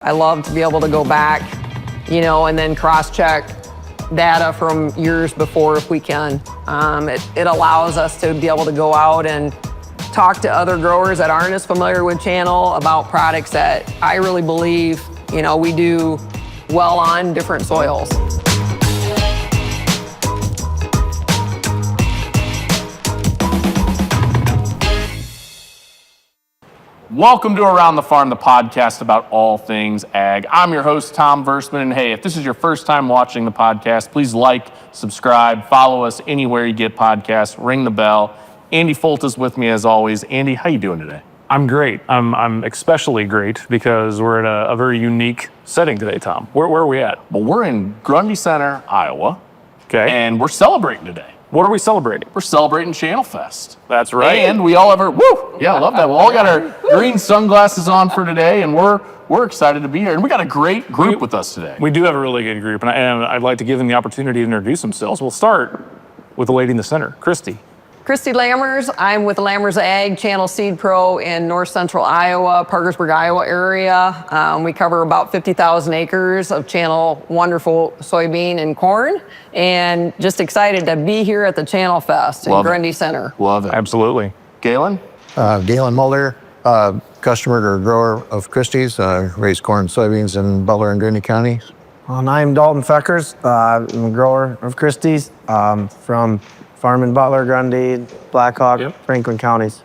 I love to be able to go back, and then cross-check data from years before if we can. It allows us to be able to go out and talk to other growers that aren't as familiar with channel about products that I really believe, we do well on different soils. Welcome to Around the Farm, the podcast about all things ag. I'm your host, Tom Versman, and hey, if this is your first time watching the podcast, please like, subscribe, follow us anywhere you get podcasts, ring the bell. Andy Folt is with me as always. Andy, how you doing today? I'm great. I'm especially great because we're in a very unique setting today, Tom. Where are we at? Well, we're in Grundy Center, Iowa, Okay. and we're celebrating today. What are we celebrating? We're celebrating Channel Fest. That's right. And we all yeah, I love that. We all got our green sunglasses on for today, and we're excited to be here. And we got a great group with us today. We do have a really good group, and I'd like to give them the opportunity to introduce themselves. We'll start with the lady in the center, Kristy. Kristy Lammers. I'm with Lammers Ag, Channel SeedPro in north central Iowa, Parkersburg, Iowa area. We cover about 50,000 acres of channel wonderful soybean and corn, and just excited to be here at the Channel Fest in Grundy Center. Love it. Absolutely. Galen? Galen, Mulder, customer or grower of Kristy's, raise corn and soybeans in Butler and Grundy counties. And I'm Dalton Feckers. I'm a grower of Kristy's from farm in Butler, Grundy, Blackhawk, Franklin counties.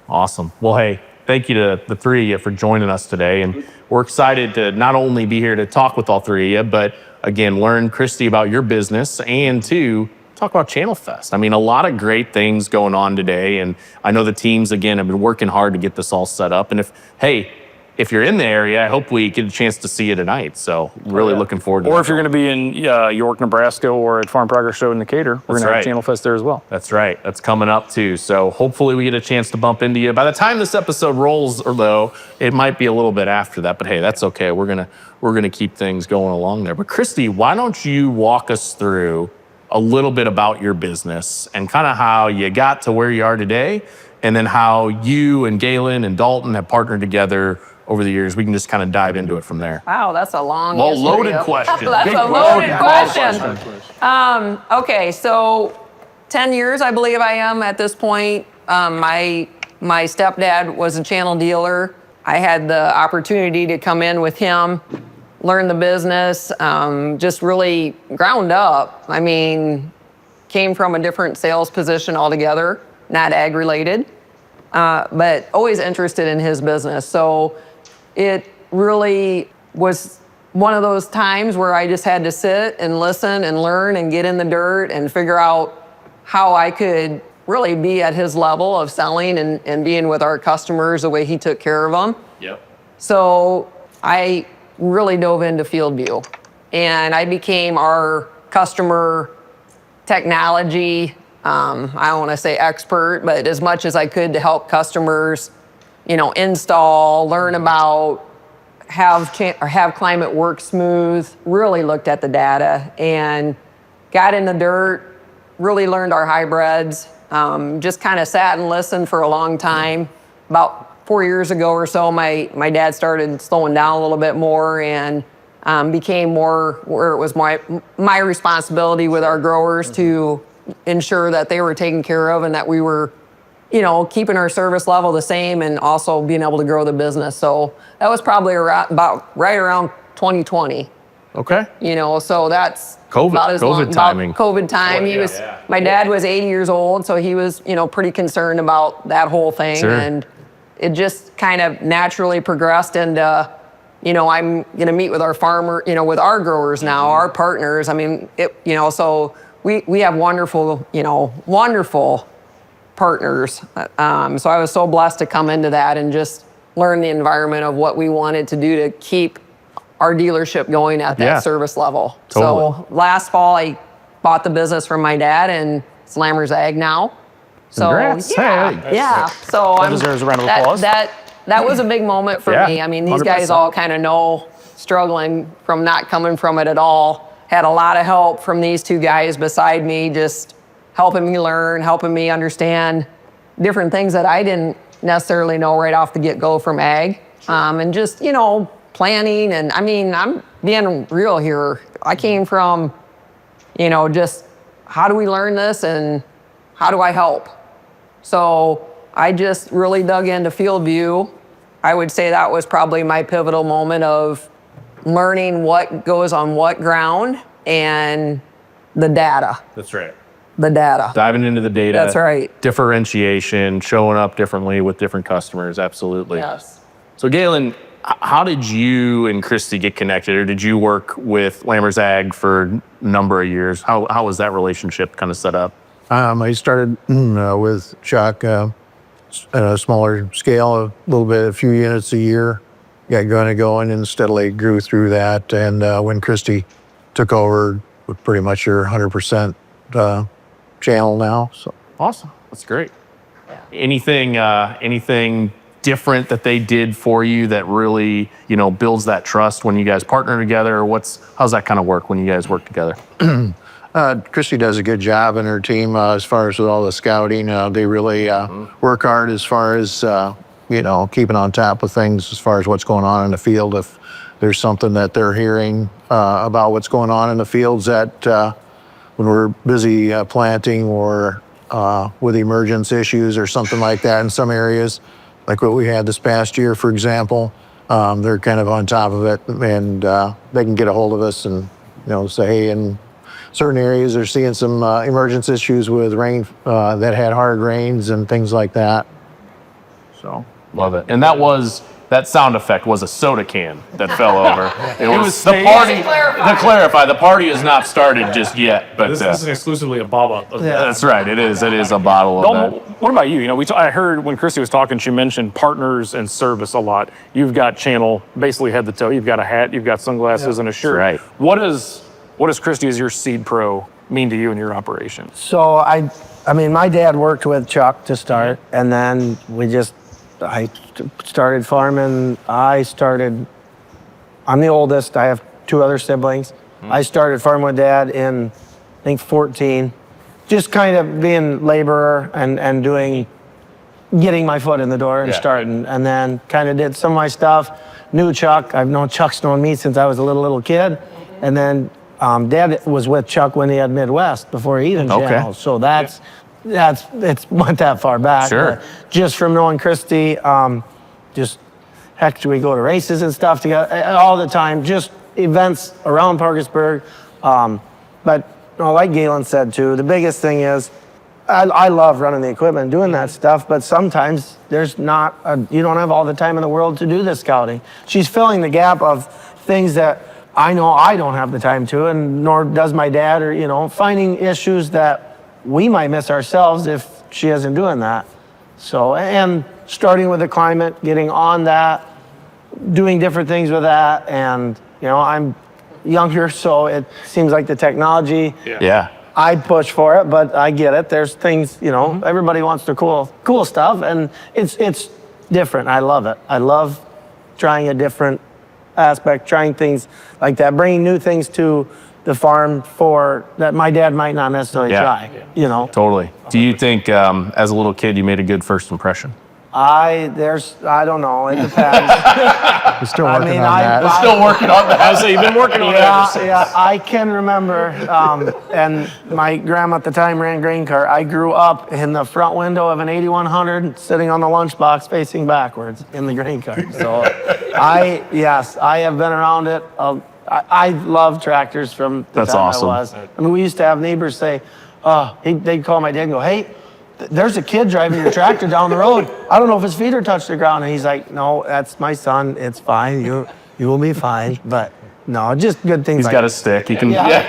Awesome. Well, hey, thank you to the three of you for joining us today. And we're excited to not only be here to talk with all three of you, but again, learn, Kristy, about your business and to talk about Channel Fest. I mean, a lot of great things going on today. And I know the teams, again, have been working hard to get this all set up. And if you're in the area, I hope we get a chance to see you tonight. So really looking forward to that. Or if you're going to be in York, Nebraska, or at Farm Progress Show in Decatur, we're going to have Channel Fest there as well. That's right. That's coming up too. So hopefully we get a chance to bump into you. By the time this episode rolls, though, it might be a little bit after that. But hey, that's okay. We're gonna keep things going along there. But Kristy, why don't you walk us through a little bit about your business and kind of how you got to where you are today, and then how you and Galen and Dalton have partnered together over the years. We can just kind of dive into it from there. Wow, that's a long loaded question. That's a loaded question. Okay, so 10 years, I believe I am at this point. My stepdad was a channel dealer. I had the opportunity to come in with him, learn the business, just really ground up. I mean, came from a different sales position altogether, not ag related, but always interested in his business. So it really was one of those times where I just had to sit and listen and learn and get in the dirt and figure out how I could really be at his level of selling and being with our customers the way he took care of them. Yep. So I really dove into FieldView, and I became our customer technology, I don't want to say expert, but as much as I could to help customers, install, learn about, have climate work smooth, really looked at the data and got in the dirt, really learned our hybrids, just kind of sat and listened for a long time. About 4 years ago or so, my dad started slowing down a little bit more and became more where it was my responsibility with our growers to ensure that they were taken care of and that we were keeping our service level the same and also being able to grow the business. So that was probably about right around 2020. Okay. So that's COVID timing. COVID time. My dad was 80 years old, so he was, pretty concerned about that whole thing. Sure. And it just kind of naturally progressed into, I'm going to meet with our farmer, with our growers now, our partners. I mean, so we have wonderful, wonderful partners. So I was so blessed to come into that and just learn the environment of what we wanted to do to keep our dealership going at that service level. Totally. So last fall, I bought the business from my dad, and it's Lammers Ag now. So Congrats. yeah. So That deserves a round of applause. That was a big moment for me. I mean, these 100%. guys all kind of know, struggling from not coming from it at all. Had a lot of help from these two guys beside me, just helping me learn, helping me understand different things that I didn't necessarily know right off the get-go from ag. And just, planning. And I mean, I'm being real here. I came from, just how do we learn this and how do I help? So I just really dug into FieldView. I would say that was probably my pivotal moment of learning what goes on what ground and the data. That's right. The data. Diving into the data. That's right. Differentiation, showing up differently with different customers. Absolutely. Yes. So Galen, how did you and Kristy get connected, or did you work with Lammers Ag for a number of years? How was that relationship kind of set up? I started with Chuck at a smaller scale, a few units a year. Got going and steadily grew through that. And when Kristy took over, with pretty much your 100% channel now. So Awesome. That's great. Anything different that they did for you that really, builds that trust when you guys partner together? How's that kind of work when you guys work together? Kristy does a good job in her team as far as with all the scouting. They really work hard as far as, keeping on top of things as far as what's going on in the field. If there's something that they're hearing about what's going on in the fields that when we're busy planting or with emergence issues or something like that in some areas, like what we had this past year, for example, they're kind of on top of it, and they can get a hold of us and, say, hey, in certain areas they're seeing some emergence issues with rain that had hard rains and things like that. So Love it. And that sound effect was a soda can that fell over. It was the staged. party. To clarify, the party has not started just yet, but This isn't exclusively a bottle. that's right. It is. It is a bottle of Dalton, that. what about you? I heard when Kristy was talking, she mentioned partners and service a lot. You've got channel basically head to toe. You've got a hat, you've got sunglasses, and a shirt. Right. What does Kristy as your Seed Pro mean to you in your operation? So I mean, my dad worked with Chuck to start, and then I started farming. I'm the oldest. I have two other siblings. I started farming with Dad in, I think, 14. Just kind of being laborer and getting my foot in the door and starting. And then kind of did some of my stuff. Knew Chuck. Chuck's known me since I was a little kid. And then Dad was with Chuck when he had Midwest before he even channeled. So it's went that far back. Sure. Just from knowing Kristy, we go to races and stuff together all the time, just events around Parkersburg. But like Galen said too, the biggest thing is I love running the equipment and doing that stuff, but sometimes you don't have all the time in the world to do the scouting. She's filling the gap of things that I know I don't have the time to, and nor does my dad, or, finding issues that we might miss ourselves if she isn't doing that. So, and starting with the climate, getting on that, doing different things with that. And, I'm younger, so it seems like the technology, I push for it, but I get it. There's things, everybody wants the cool stuff, and it's different. I love it. I love trying a different aspect, trying things like that, bringing new things to the farm that my dad might not necessarily try, Totally. Do you think, as a little kid, you made a good first impression? I don't know. It depends. we're still working on that. We're still working on that. So you've been working on that. Yeah, I can remember. And my grandma at the time ran grain cart. I grew up in the front window of an 8100, sitting on the lunchbox facing backwards in the grain cart. So I have been around it. I love tractors from the That's time awesome. I was. I mean, we used to have neighbors say, they'd call my dad and go, hey, there's a kid driving your tractor down the road. I don't know if his feet are touched the ground. And he's like, no, that's my son. It's fine. You will be fine. But no, just good things. He's got a stick. He can. Yeah.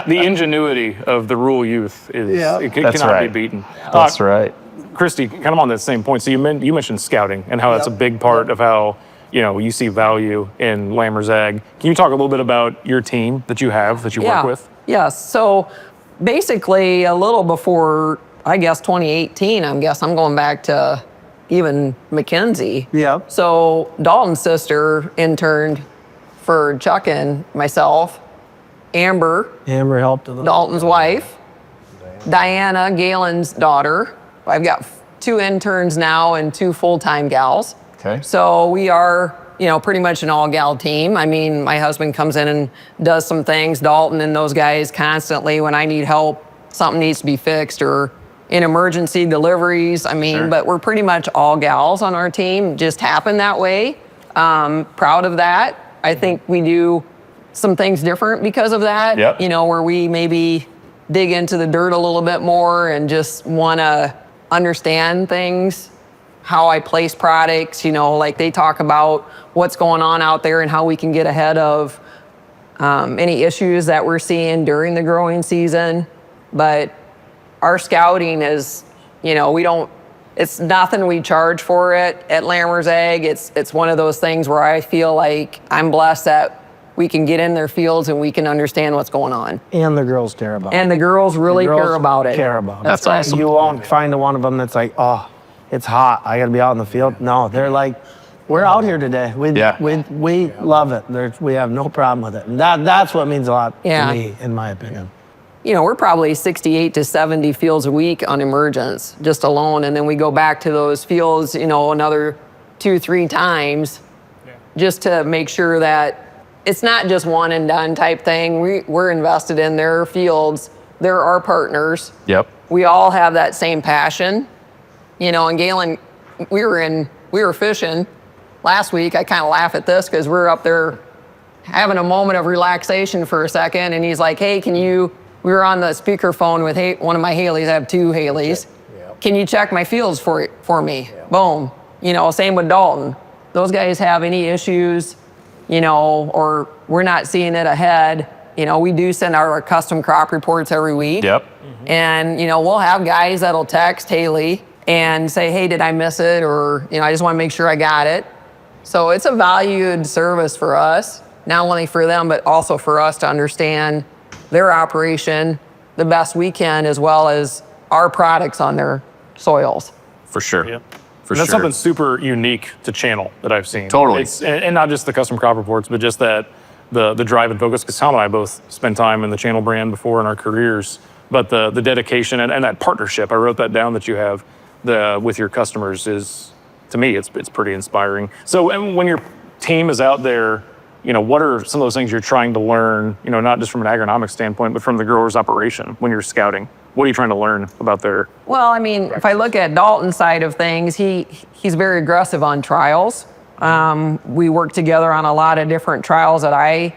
The ingenuity of the rural youth cannot be beaten. That's right. Kristy, kind of on that same point. So you mentioned scouting and how that's a big part of how you see value in Lammers Ag. Can you talk a little bit about your team that you work with? Yes. So basically, a little before, I guess, 2018, I'm going back to even McKenzie. Yeah. So Dalton's sister interned for Chuck and myself. Amber helped a little. Dalton's wife. Diana, Galen's daughter. I've got 2 interns now and 2 full-time gals. Okay. So we are, pretty much an all-gal team. I mean, my husband comes in and does some things, Dalton and those guys constantly when I need help, something needs to be fixed or in emergency deliveries. I mean, but we're pretty much all gals on our team. Just happened that way. Proud of that. I think we do some things different because of that. Yep. Where we maybe dig into the dirt a little bit more and just want to understand things, how I place products, like they talk about what's going on out there and how we can get ahead of any issues that we're seeing during the growing season. But our scouting is, it's nothing we charge for it at Lammers Ag. It's one of those things where I feel like I'm blessed that we can get in their fields and we can understand what's going on. And the girls care about it. And the girls really care about it. Care about it. That's awesome. You won't find one of them that's like, oh, it's hot, I got to be out in the field. No, they're like, we're out here today. We love it. We have no problem with it. And that's what means a lot to me, in my opinion. We're probably 68 to 70 fields a week on emergence, just alone. And then we go back to those fields, another 2-3 times just to make sure that it's not just one and done type thing. We're invested in their fields. They're our partners. Yep. We all have that same passion. And Galen, we were fishing last week. I kind of laugh at this because we're up there having a moment of relaxation for a second. And he's like, hey, we were on the speakerphone with one of my Haleys. I have 2 Haleys. Can you check my fields for me? Boom. Same with Dalton. Those guys have any issues, or we're not seeing it ahead. We do send out our custom crop reports every week. Yep. And, we'll have guys that'll text Haley and say, hey, did I miss it? Or, I just want to make sure I got it. So it's a valued service for us, not only for them, but also for us to understand their operation the best we can, as well as our products on their soils. For sure. Yeah. For That's sure. something super unique to Channel that I've seen. Totally. And not just the custom crop reports, but just that the drive and focus, because Tom and I both spent time in the Channel brand before in our careers, but the dedication and that partnership, I wrote that down, that you have with your customers is, to me, it's pretty inspiring. So and when your team is out there, what are some of those things you're trying to learn, not just from an agronomic standpoint, but from the grower's operation when you're scouting? What are you trying to learn about their... Well, I mean, if I look at Dalton's side of things, he's very aggressive on trials. We work together on a lot of different trials that I,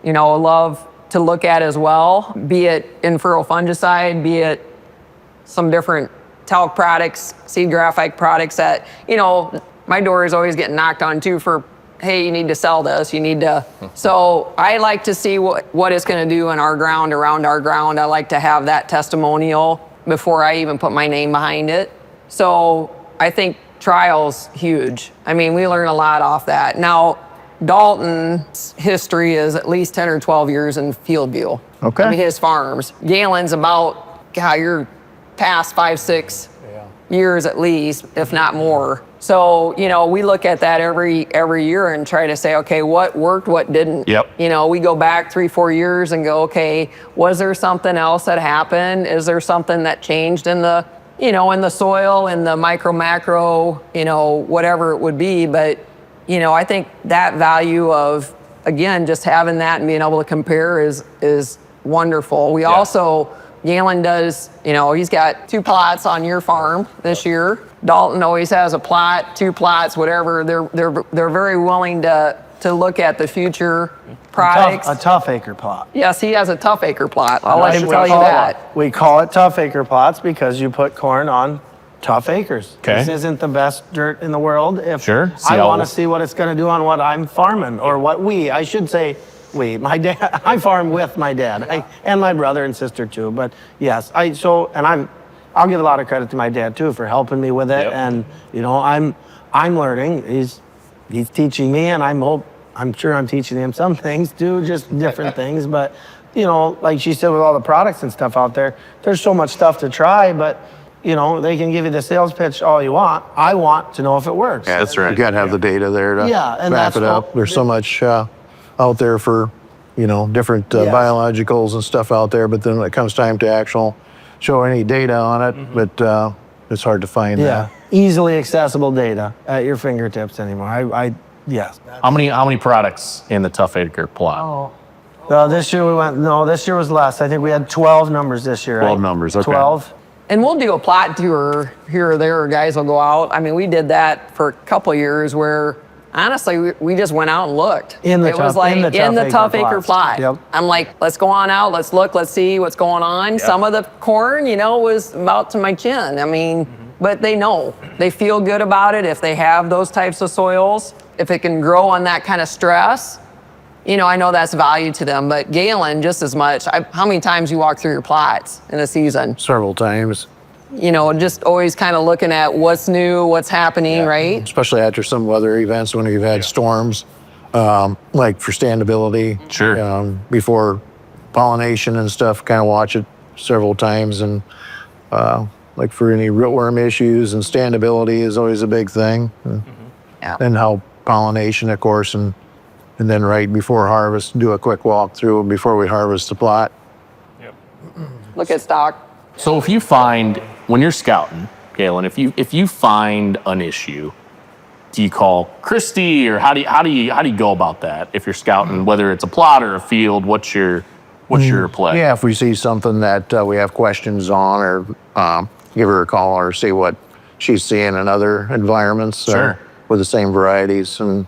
love to look at as well, be it in-furrow fungicide, be it some different talc products, seed graphite products that, my door is always getting knocked on too for, hey, you need to sell this, you need to. So I like to see what it's going to do in our ground, around our ground. I like to have that testimonial before I even put my name behind it. So I think trials huge. I mean, we learn a lot off that. Now, Dalton's history is at least 10 or 12 years in FieldView. Okay. I mean, his farms. Galen's about, you're past 5-6 years at least, if not more. So, we look at that every year and try to say, okay, what worked, what didn't? Yep. We go back 3-4 years and go, okay, was there something else that happened? Is there something that changed in the, in the soil, in the micro, macro, whatever it would be. But, I think that value of, again, just having that and being able to compare is wonderful. We also, Galen does, he's got 2 plots on your farm this year. Dalton always has a plot, 2 plots, whatever. They're very willing to look at the future products. A tough acre plot. Yes, he has a tough acre plot. I'll let him tell you that. We call it tough acre plots because you put corn on tough acres. Okay. This isn't the best dirt in the world. If Sure. I want to see what it's going to do on what I'm farming, or what I should say, my dad, I farm with my dad, and my brother and sister too. But yes, I'll give a lot of credit to my dad too for helping me with it. Yep. And I'm learning. He's teaching me, and I'm sure I'm teaching him some things too, just different things. But like she said, with all the products and stuff out there, there's so much stuff to try. But they can give you the sales pitch all you want. I want to know if it works. Yeah, That's right. You got to have the data there to and wrap that's it up. There's so much out there for, different biologicals and stuff out there. But then when it comes time to actual show any data on it, but it's hard to find that. easily accessible data at your fingertips anymore. Yes. How many products in the Tough Acre plot? This year this year was less. I think we had 12 numbers this year. 12 right? numbers, okay. 12. And we'll do a plot tour here or there. Guys will go out. I mean, we did that for a couple years where, honestly, we just went out and looked. In the it was Tough- like in the Tough Acre Acre plots. plot. Yep. I'm like, let's go on out. Let's look. Let's see what's going on. Some of the corn, was about to my chin. I mean, but they know. They feel good about it if they have those types of soils. If it can grow on that kind of stress, I know that's value to them. But Galen, just as much. How many times you walk through your plots in a season? Several times, Just always kind of looking at what's new, what's happening, right? especially after some weather events when you've had storms, like for standability. Sure. Before pollination and stuff, kind of watch it several times. And like for any rootworm issues and standability is always a big thing. Yeah. And how pollination, of course, and then right before harvest, do a quick walkthrough before we harvest the plot. Look at stock. So if you find, when you're scouting, Galen, if you find an issue, do you call Kristy, or how do you go about that if you're scouting, whether it's a plot or a field? What's your play? Yeah, if we see something that we have questions on, or give her a call or see what she's seeing in other environments Sure. with the same varieties, and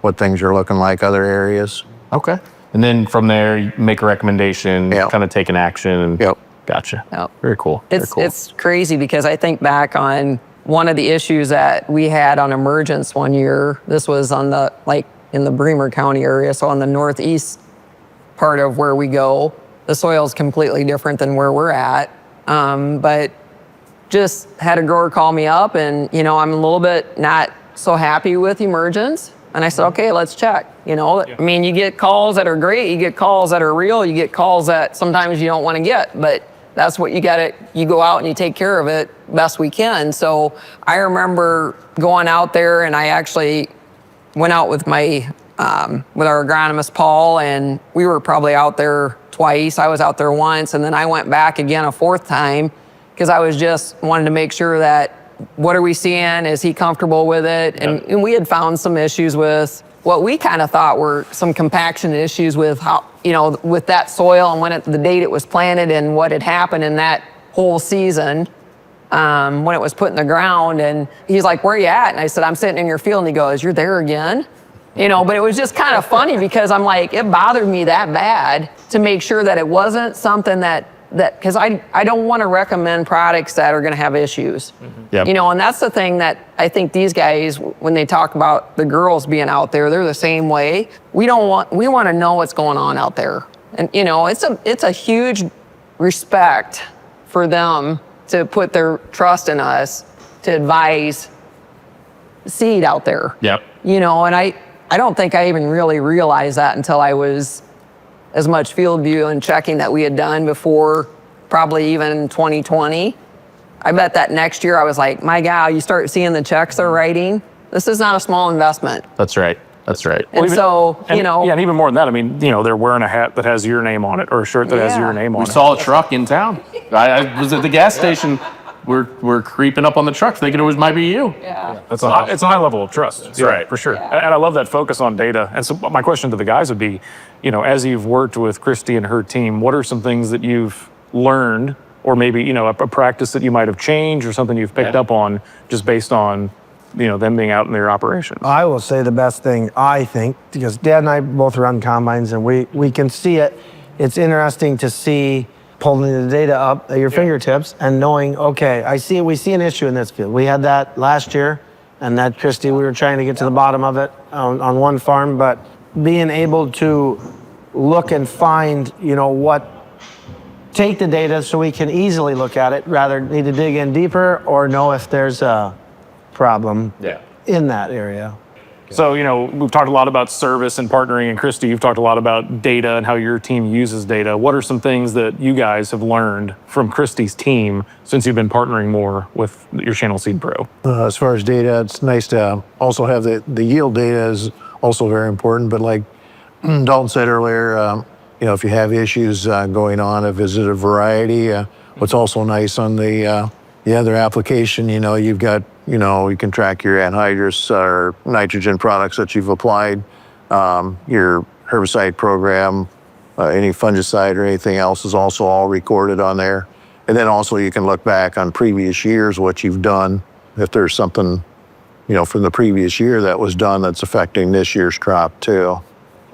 what things are looking like other areas. Okay. And then from there, you make a recommendation, Yep. kind of take an action. And Yep. Gotcha. Yep. Very cool. Very cool. It's crazy because I think back on one of the issues that we had on emergence one year. This was on in the Bremer County area, so on the northeast part of where we go. The soil's completely different than where we're at. But just had a grower call me up, and I'm a little bit not so happy with emergence. And I said, okay, let's check. I mean, you get calls that are great, you get calls that are real, you get calls that sometimes you don't want to get, but that's what you go out and you take care of it best we can. So I remember going out there, and I actually went out with with our agronomist, Paul, and we were probably out there twice. I was out there once, and then I went back again a fourth time because I was just wanted to make sure that what are we seeing? Is he comfortable with it? And we had found some issues with what we kind of thought were some compaction issues with how, with that soil and the date it was planted and what had happened in that whole season when it was put in the ground. And he's like, where are you at? And I said, I'm sitting in your field. And he goes, you're there again? But it was just kind of funny because I'm like, it bothered me that bad to make sure that it wasn't something that because I don't want to recommend products that are going to have issues. Yep. And that's the thing that I think these guys, when they talk about the girls being out there, they're the same way. We want to know what's going on out there. And it's a huge respect for them to put their trust in us to advise seed out there. Yep. And I don't think I even really realized that until I was as much FieldView and checking that we had done before, probably even 2020. I bet that next year I was like, my God, you start seeing the checks they're writing. This is not a small investment. That's right. That's right. And and even more than that, I mean, they're wearing a hat that has your name on it, or a shirt that has your name on We it. saw a truck in town. I was at the gas station. We're creeping up on the truck, thinking it might be you. Yeah. It's a high level of trust. That's right. For sure. And I love that focus on data. And so my question to the guys would be, as you've worked with Kristy and her team, what are some things that you've learned, or maybe, a practice that you might have changed, or something you've picked up on just based on, them being out in their operation? I will say the best thing, I think, because Dad and I both run combines, and we can see it. It's interesting to see pulling the data up at your fingertips and knowing, okay, we see an issue in this field. We had that last year, and that, Kristy, we were trying to get to the bottom of it on one farm, but being able to look and find, take the data so we can easily look at it, rather need to dig in deeper or know if there's a problem in that area. So, we've talked a lot about service and partnering, and Kristy, you've talked a lot about data and how your team uses data. What are some things that you guys have learned from Kristy's team since you've been partnering more with your channel SeedPro? As far as data, it's nice to also have the yield data is also very important. But like Dalton said earlier, if you have issues going on, is it a variety? What's also nice on the the other application, you've got, you can track your anhydrous or nitrogen products that you've applied, your herbicide program, any fungicide or anything else is also all recorded on there. And then also you can look back on previous years, what you've done, if there's something, from the previous year that was done that's affecting this year's crop too.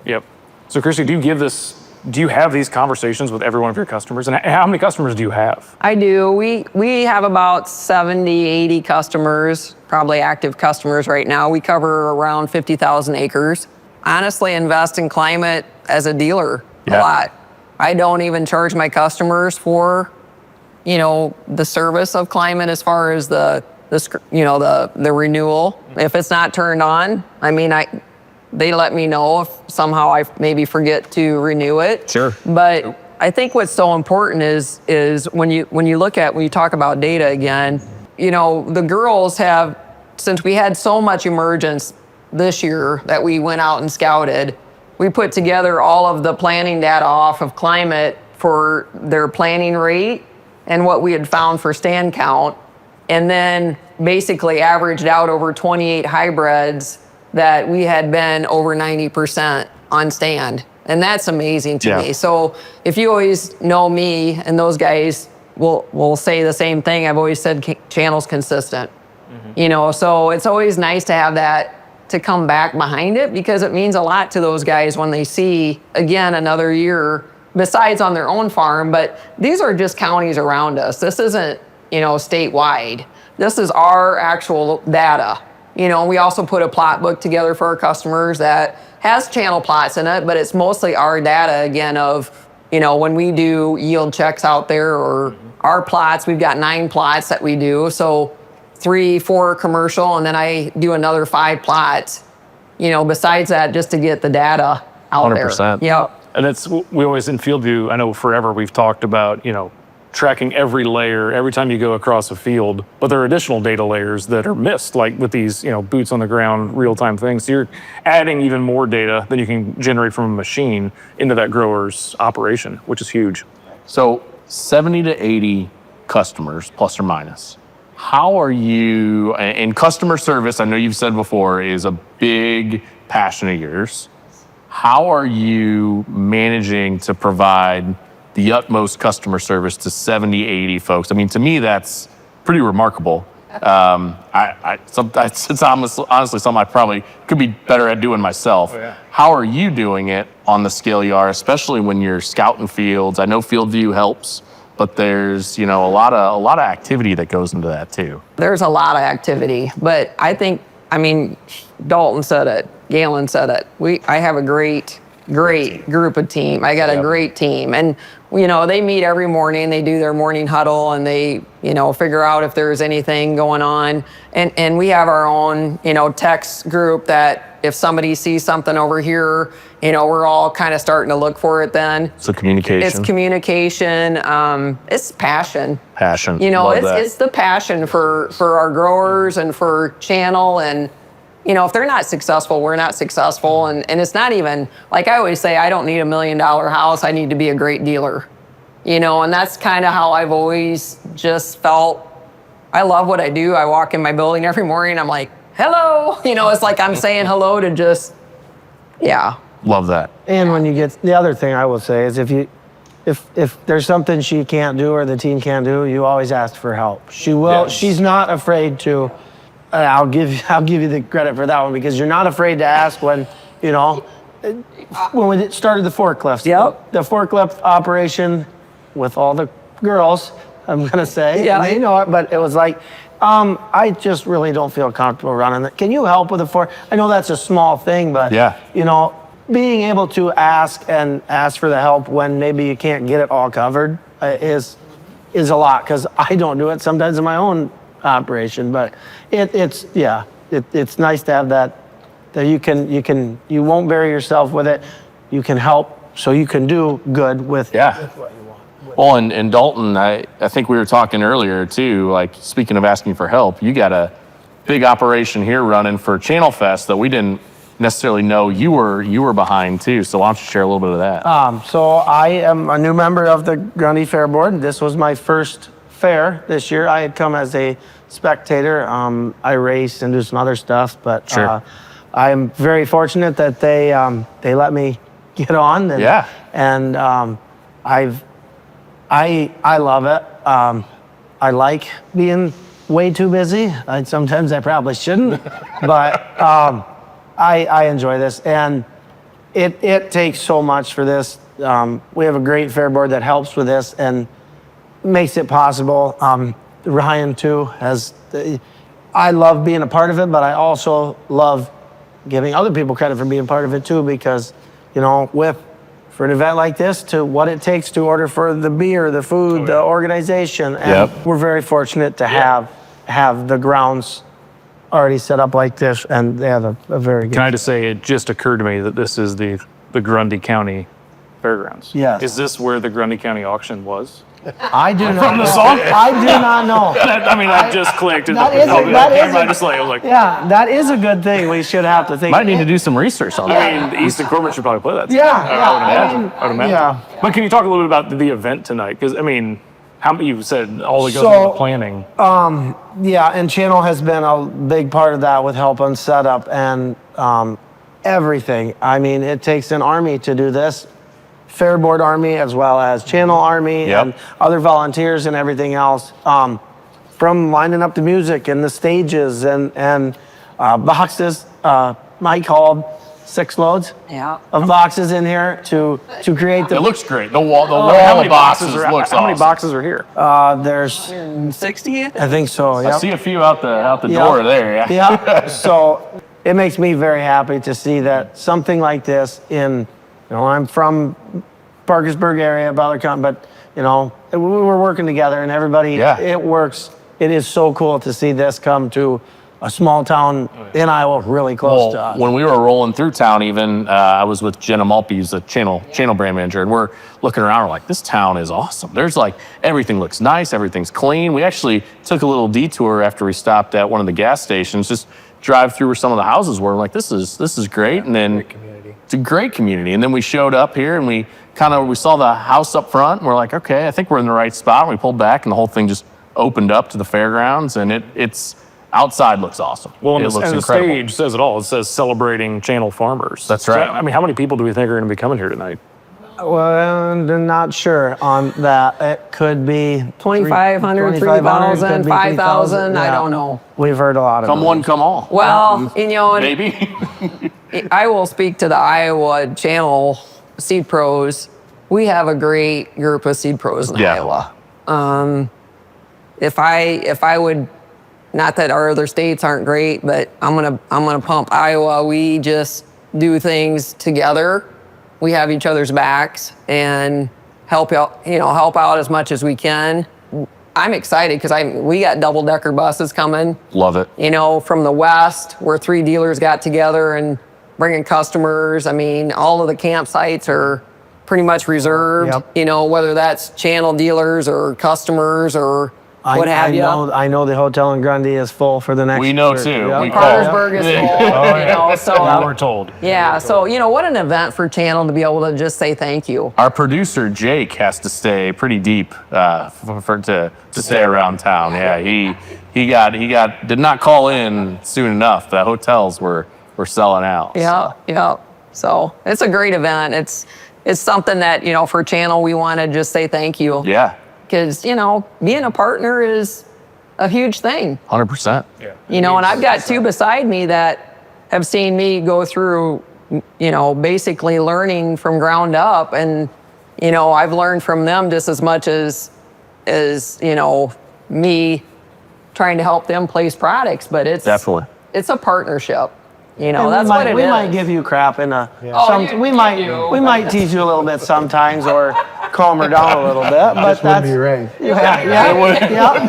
Yep. So Kristy, do you have these conversations with every one of your customers? And how many customers do you have? I do. We have about 70, 80 customers, probably active customers right now. We cover around 50,000 acres. Honestly, invest in climate as a dealer a lot. I don't even charge my customers for, the service of climate as far as the renewal. If it's not turned on, they let me know if somehow I maybe forget to renew it. Sure. But I think what's so important is when you talk about data again, the girls have, since we had so much emergence this year that we went out and scouted, we put together all of the planting data off of climate for their planting rate and what we had found for stand count, and then basically averaged out over 28 hybrids that we had been over 90% on stand. And that's amazing to me. So if you always know me, and those guys will say the same thing, I've always said channel's consistent. So it's always nice to have that to come back behind it, because it means a lot to those guys when they see, again, another year, besides on their own farm, but these are just counties around us. This isn't, statewide. This is our actual data. We also put a plot book together for our customers that has channel plots in it, but it's mostly our data, again, of, when we do yield checks out there or our plots, we've got 9 plots that we do. So 3, 4 commercial, and then I do another 5 plots, besides that, just to get the data out 100%. there. Yep. And we always, in FieldView, I know forever we've talked about, tracking every layer every time you go across a field, but there are additional data layers that are missed, like with these, boots on the ground, real-time things. So you're adding even more data than you can generate from a machine into that grower's operation, which is huge. So 70 to 80 customers, plus or minus. How are you, and customer service, I know you've said before, is a big passion of yours. How are you managing to provide the utmost customer service to 70, 80 folks? To me, that's pretty remarkable. It's honestly something I probably could be better at doing myself. Oh, yeah. How are you doing it on the scale you are, especially when you're scouting fields? I know FieldView helps, but there's, a lot of activity that goes into that too. There's a lot of activity, but I think, Dalton said it, Galen said it. I have a great group of team. I got a great team. And, they meet every morning, they do their morning huddle, and they, figure out if there's anything going on. And we have our own, text group that if somebody sees something over here, we're all kind of starting to look for it then. So communication. It's communication. It's passion. Passion. It's Love that. the passion for our growers and for channel. And, if they're not successful, we're not successful. And it's not even, like I always say, I don't need $1 million house. I need to be a great dealer. And that's kind of how I've always just felt. I love what I do. I walk in my building every morning. I'm like, hello. It's like I'm saying hello to just, Love that. And when you get, the other thing I will say is if there's something she can't do or the team can't do, you always ask for help. She will. Yes. She's not afraid to. I'll give you the credit for that one, because you're not afraid to ask when we started the forklift. Yep. The forklift operation with all the girls, I'm gonna say. Yeah. They know it, but it was like, I just really don't feel comfortable running it. Can you help with the fork? I know that's a small thing, but being able to ask for the help when maybe you can't get it all covered is a lot, because I don't do it sometimes in my own operation. But it's nice to have that you won't bury yourself with it. You can help, so you can do good with what you want. Well, and Dalton, I think we were talking earlier too, like speaking of asking for help, you got a big operation here running for Channel Fest that we didn't necessarily know you were behind too. So why don't you share a little bit of that? So I am a new member of the Grundy Fair Board. This was my first fair this year. I had come as a spectator. I raced and do some other stuff, but Sure. I'm very fortunate that they let me get on. And, Yeah. And I love it. I like being way too busy. Sometimes I probably shouldn't, but I enjoy this, and it takes so much for this. We have a great fair board that helps with this and makes it possible. Ryan too I love being a part of it, but I also love giving other people credit for being part of it too, because for an event like this, to what it takes to order for the beer, the food, the organization, and we're very fortunate to have the grounds already set up like this, and they have a very good. Can I just say, it just occurred to me that this is the Grundy County Fairgrounds. Yes. Is this where the Grundy County auction was? I do not From the know. song? I do not know. That just clicked. That is I was like, Yeah, that is a good thing. We should have to think. Might need to do some research on that. I mean, Easton Corbin should probably play that. Yeah, I would imagine. yeah. But can you talk a little bit about the event tonight? Because I mean, how you said all that goes So, into the planning. Yeah, and Channel has been a big part of that with helping set up and everything. I mean, it takes an army to do this. Fair Board Army, as well as Channel Army and other volunteers and everything else. From lining up the music and the stages and boxes. Mike hauled 6 loads of boxes in here to create the. It looks great. The wall How of many boxes are, looks How many awesome. boxes are here? There's 60? I think so. I Yeah. see a few out the Yeah. door there. Yeah. Yeah. So it makes me very happy to see that something like this I'm from Parkersburg area, Butler County, but we're working together and everybody. Yeah. It works. It is so cool to see this come to a small town in Iowa, really close to us. When we were rolling through town, even I was with Jenna Malpe, who's the channel brand manager, and we're looking around. We're like, this town is awesome. There's everything looks nice, everything's clean. We actually took a little detour after we stopped at one of the gas stations, just drive through where some of the houses were. We're like, this is great. And then it's a great community. And then we showed up here and we saw the house up front, and we're like, okay, I think we're in the right spot. And we pulled back, and the whole thing just opened up to the fairgrounds, and it's outside looks awesome. Well, it and looks the incredible. stage says it all. It says celebrating Channel Farmers. That's So, right. I mean, how many people do we think are going to be coming here tonight? Well, I'm not sure on that. It could be 2,500, 2,500, could 3,000, be 5,000, I Yeah. don't know. We've heard a lot of Come them. one, come all. Well, and Maybe. I will speak to the Iowa Channel SeedPro's. We have a great group of SeedPro's in Iowa. If I would, not that our other states aren't great, but I'm gonna pump Iowa. We just do things together. We have each other's backs and help out as much as we can. I'm excited because we got double-decker buses coming. Love it. From the west, where 3 dealers got together and bringing customers. I mean, all of the campsites are pretty much reserved. Yep. Whether that's channel dealers or customers or what have you. I know the hotel in Grundy is full for the next. We know year. too. Yep. We call. Cartersburg is full. So We're told. yeah. So what an event for Channel to be able to just say thank you. Our producer Jake has to stay pretty deep to stay around town. Yeah, he did not call in soon enough. The hotels were selling out. Yeah. So it's a great event. It's something that for Channel we want to just say thank you. Yeah, Because being a partner is a huge thing. 100%. Yeah. And I've got 2 beside me that have seen me go through, basically learning from ground up. And, I've learned from them just as much as me trying to help them place products. But Definitely. it's a partnership. And That's what it is. we might give you crap in a. We might tease you a little bit sometimes or calm her down a little bit, but This would be right. Yeah.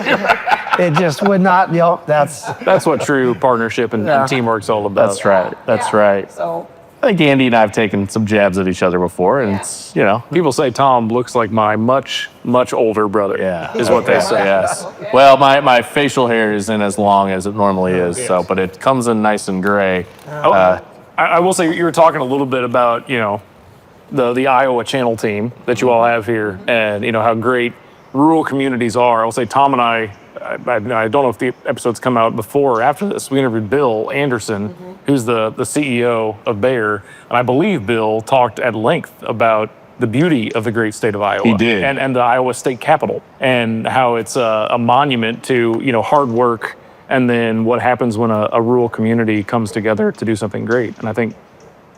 It just would not. That's what true partnership and teamwork's all about. That's right. That's right. So I think Andy and I have taken some jabs at each other before, and it's People say Tom looks like my much, much older brother. Yeah, is what they say. Yes. Well, my facial hair isn't as long as it normally is, but it comes in nice and gray. I will say you were talking a little bit about the Iowa Channel team that you all have here, and how great rural communities are. I'll say Tom and I don't know if the episodes come out before or after this. We interviewed Bill Anderson, who's the CEO of Bayer, and I believe Bill talked at length about the beauty of the great state of Iowa. He did. And the Iowa state capital, and how it's a monument to, you know, hard work, and then what happens when a rural community comes together to do something great. And I think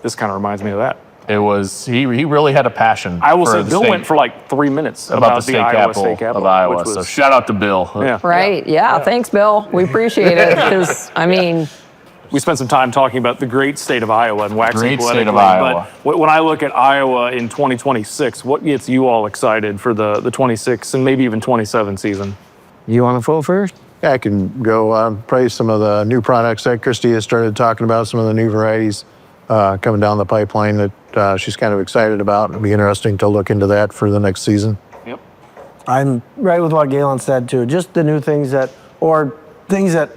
this kind of reminds me of that. It was, he really had a passion. I will for say the Bill state- went for like 3 minutes about the state Iowa capital state capital of Iowa. which was- So shout out to Bill. Yeah. Right. Yeah. Thanks, Bill. We appreciate it. Because, I mean, We spent some time talking about the great state of Iowa and waxing Great state of poetically, Iowa. But when I look at Iowa in 2026, what gets you all excited for the 26 and maybe even 27 season? You want to vote first? Yeah, I can go praise some of the new products that Kristy has started talking about, some of the new varieties coming down the pipeline that she's kind of excited about. It'll be interesting to look into that for the next season. Yep. I'm right with what Galen said too. Just the new things that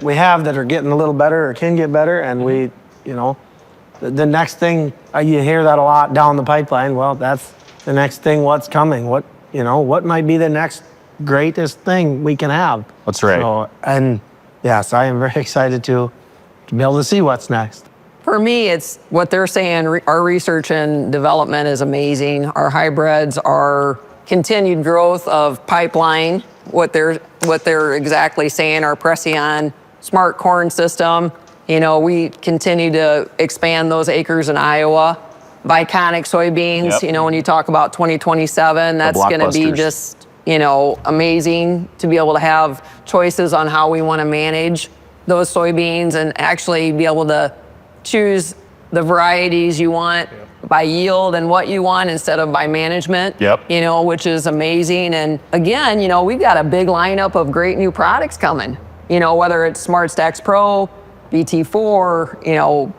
we have that are getting a little better or can get better, and we, you know, the next thing you hear that a lot down the pipeline. Well, that's the next thing. What's coming? What might be the next greatest thing we can have? That's right. So, and yes, I am very excited to be able to see what's next. for me, it's what they're saying. Our research and development is amazing. Our hybrids, our continued growth of pipeline, what they're exactly saying, our Pression smart corn system. You know, we continue to expand those acres in Iowa. Viconic soybeans, Yep. you know, when you talk about 2027, that's going to be blockbusters. just, you know, amazing to be able to have choices on how we want to manage those soybeans and actually be able to choose the varieties you want by yield and what you want instead of by management. Yep. You know, which is amazing. And again, you know, we've got a big lineup of great new products coming. You know, whether it's SmartStax Pro, BT4, you know,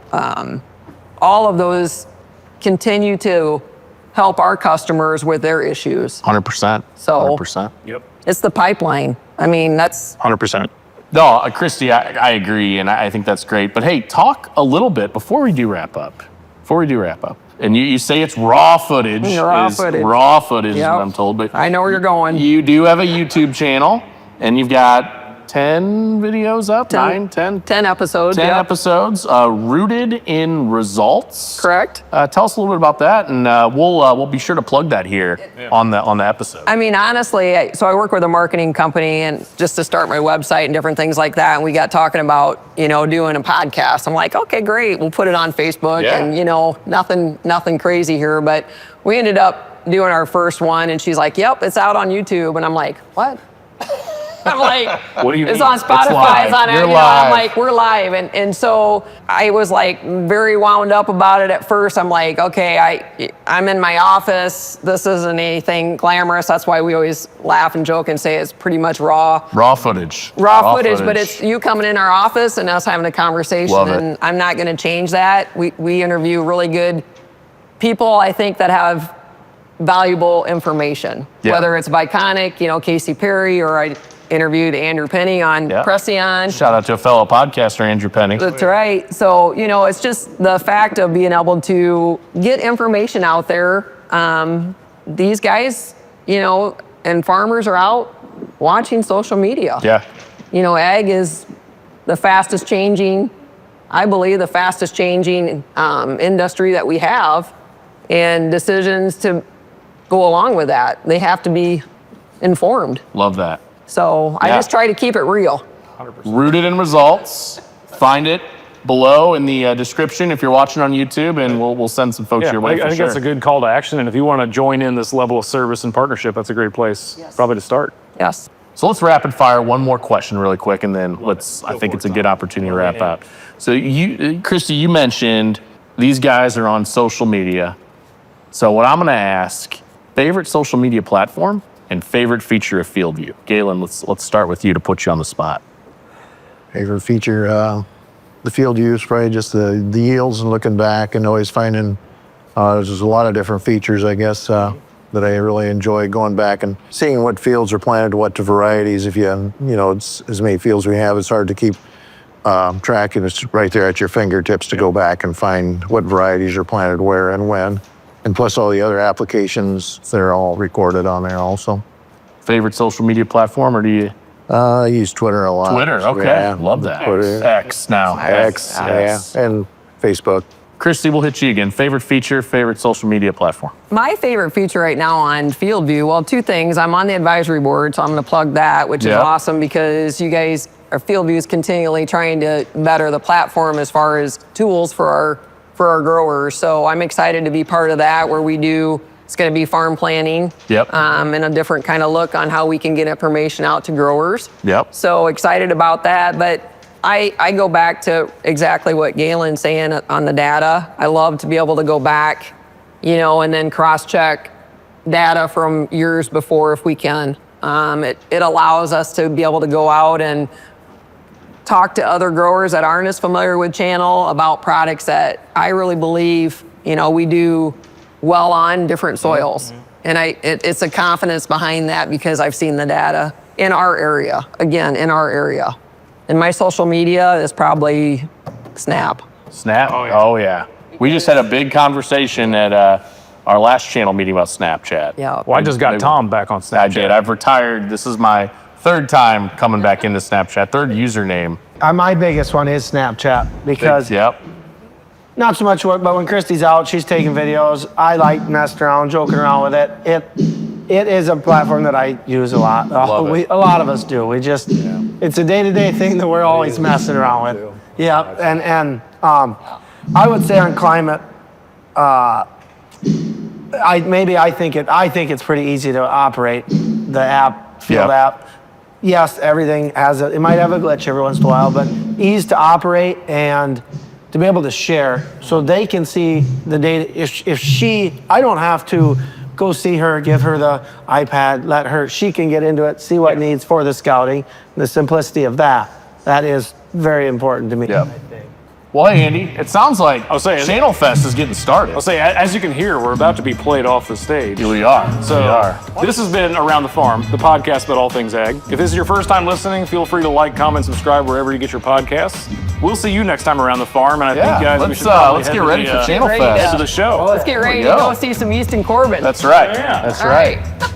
all of those continue to help our customers with their issues. 100%. So- 100%. Yep. It's the pipeline. I mean, that's 100%. No, Kristy, I agree, and I think that's great. But hey, talk a little bit before we do wrap up. And you say it's raw footage. Raw is footage. Raw footage is Yep. what I'm told. But I know where you're going. You do have a YouTube channel, and you've got 10 videos up, 10 10 episodes. 10 yep. episodes, rooted in results. Correct. Tell us a little bit about that, and we'll be sure to plug that here on the episode. I mean, honestly, so I work with a marketing company and just to start my website and different things like that. And we got talking about, you know, doing a podcast. I'm like, okay, great. We'll put it on Facebook Yeah. and, you know, nothing crazy here. But we ended up doing our first one and she's like, yep, it's out on YouTube. And I'm like, what? I'm like, What do you it's mean? on Spotify, live. it's on, You're you know, live. I'm like, we're live. And so I was like very wound up about it at first. I'm like, okay, I'm in my office. This isn't anything glamorous. That's why we always laugh and joke and say it's pretty much raw Footage. footage, but it's you coming in our office and us having a conversation. Love it. And I'm not going to change that. We interview really good people, I think, that have valuable information, Yeah. whether it's Viconic, you know, Casey Perry, or I interviewed Andrew Penny on Yeah. Pression. Shout out to a fellow podcaster, Andrew Penny. That's right. So, you know, it's just the fact of being able to get information out there. These guys, you know, and farmers are out watching social media. Yeah. You know, ag is the fastest changing, I believe, the fastest changing industry that we have, and decisions to go along with that, they have to be informed. Love that. So I Yeah. just try to keep it real. Rooted in results. Find it below in the description if you're watching on YouTube, and we'll send some folks Yeah, your way I for think sure. that's a good call to action. And if you want to join in this level of service and partnership, that's a great place probably to start. Yes. So let's rapid fire one more question really quick, and then I think it's a good opportunity to wrap up. So Kristy, you mentioned these guys are on social media. So what I'm going to ask, favorite social media platform and favorite feature of FieldView. Galen, let's start with you to put you on the spot. Favorite feature, the field use, probably just the yields and looking back and always finding, there's a lot of different features, I guess, that I really enjoy going back and seeing what fields are planted, what varieties. If you know, it's as many fields we have, it's hard to keep track, and it's right there at your fingertips to go back and find what varieties are planted where and when. And plus all the other applications, they're all recorded on there also. favorite social media platform, or do you? I use Twitter a lot. Twitter, okay. Yeah, Love that. Twitter. X now. X, yeah, and Facebook. Kristy, we'll hit you again. Favorite feature, favorite social media platform. My favorite feature right now on FieldView, well, two things. I'm on the advisory board, so I'm going to plug that, which is Yep. awesome because you guys, our FieldView is continually trying to better the platform as far as tools for our growers. So I'm excited to be part of that, where we do. It's going to be farm planning. Yep. And a different kind of look on how we can get information out to growers. Yep. So excited about that, but I go back to exactly what Galen's saying on the data. I love to be able to go back, and then cross-check data from years before if we can. It allows us to be able to go out and talk to other growers that aren't as familiar with channel about products that I really believe, we do well on different soils. And it's a confidence behind that because I've seen the data in our area, And my social media is probably Snap. Snap? Oh, yeah. We just had a big conversation at our last channel meeting about Snapchat. Yeah. Well, I just got Tom back on Snapchat. I did. I've retired. This is my third time coming back into Snapchat, third username. My biggest one is Snapchat because Yep. not so much, but when Kristy's out, she's taking videos. I like messing around, joking around with it. It is a platform that I use a lot. Love it. A lot of us do. It's a day-to-day thing that we're always messing around with. Yeah, and I would say on climate, I think it's pretty easy to operate the app, Field Yeah. app. Yes, everything it might have a glitch every once in a while, but ease to operate and to be able to share so they can see the data. I don't have to go see her, give her the iPad, she can get into it, see what needs for the scouting. The simplicity of that is very important to me. Yep. Well, hey, Andy, it sounds like I'll say it. Channel Fest is getting started. I'll say, as you can hear, we're about to be played off the stage. We are. So we are. This has been Around the Farm, the podcast about all things ag. If this is your first time listening, feel free to like, comment, subscribe wherever you get your podcasts. We'll see you next time around the farm, and I think, guys, we should probably let's head get to ready the, for Channel Get ready Fest. head to the show. Let's get ready to go. go see some Easton Corbin. That's right. Yeah. That's All right. right.